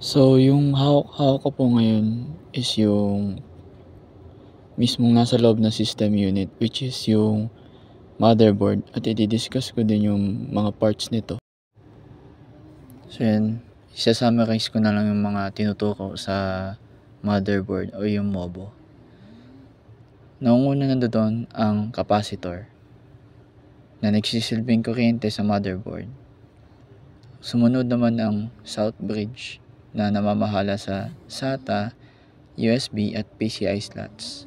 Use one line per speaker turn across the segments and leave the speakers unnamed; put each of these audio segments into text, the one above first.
So, yung hawak ko po ngayon is yung mismong nasa loob ng system unit, which is yung motherboard, at i-discuss ko din yung mga parts nito. So yan, isa-summarize ko na lang yung mga tinuturo sa motherboard o yung MOBO. Naunguna na doon ang capacitor na nagsisilbing kuryente sa motherboard. Sumunod naman ang south bridge na namamahala sa SATA, USB at PCI slots.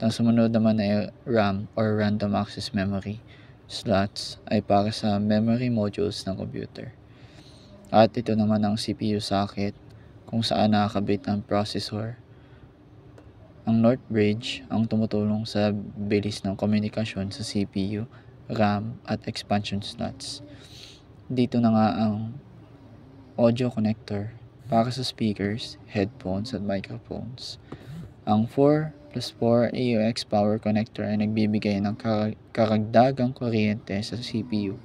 Ang sumunod naman ay RAM or Random Access Memory slots ay para sa memory modules ng computer. At ito naman ang CPU socket kung saan nakakabit ang processor. Ang North Bridge ang tumutulong sa bilis ng komunikasyon sa CPU, RAM at expansion slots. Dito na nga ang audio connector para sa speakers, headphones at microphones. Ang 4+4 AUX power connector ay nagbibigay ng karagdagang kuryente sa CPU.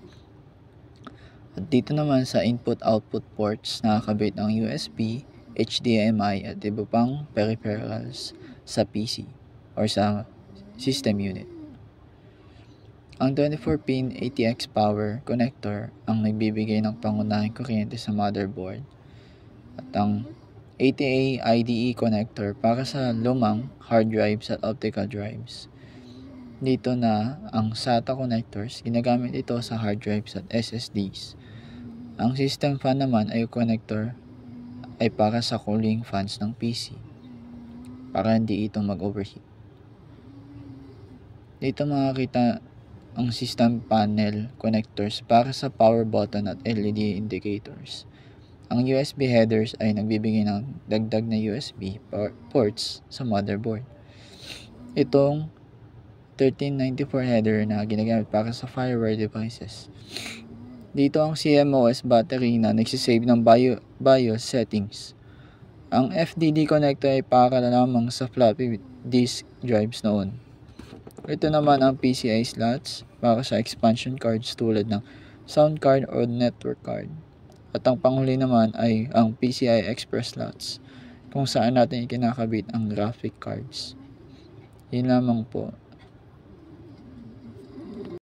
At dito naman sa input-output ports nakakabit ang USB, HDMI at iba pang peripherals sa PC or sa system unit. Ang 24-pin ATX power connector ang nagbibigay ng pangunahing kuryente sa motherboard. At ang ATA IDE connector para sa lumang hard drives at optical drives. Dito na ang SATA connectors, ginagamit ito sa hard drives at SSDs. Ang system fan naman ay connector ay para sa cooling fans ng PC para hindi ito mag-overheat. Dito makikita ang system panel connectors para sa power button at LED indicators. Ang USB headers ay nagbibigay ng dagdag na USB ports sa motherboard. Itong 1394 header na ginagamit para sa firewire devices. Dito ang CMOS battery na nagsisave ng BIOS settings. Ang FDD connector ay para lamang sa floppy disk drives noon. Ito naman ang PCI slots para sa expansion cards tulad ng sound card o network card. At ang panghuli naman ay ang PCI Express slots kung saan natin ikinakabit ang graphic cards. Yun lamang po.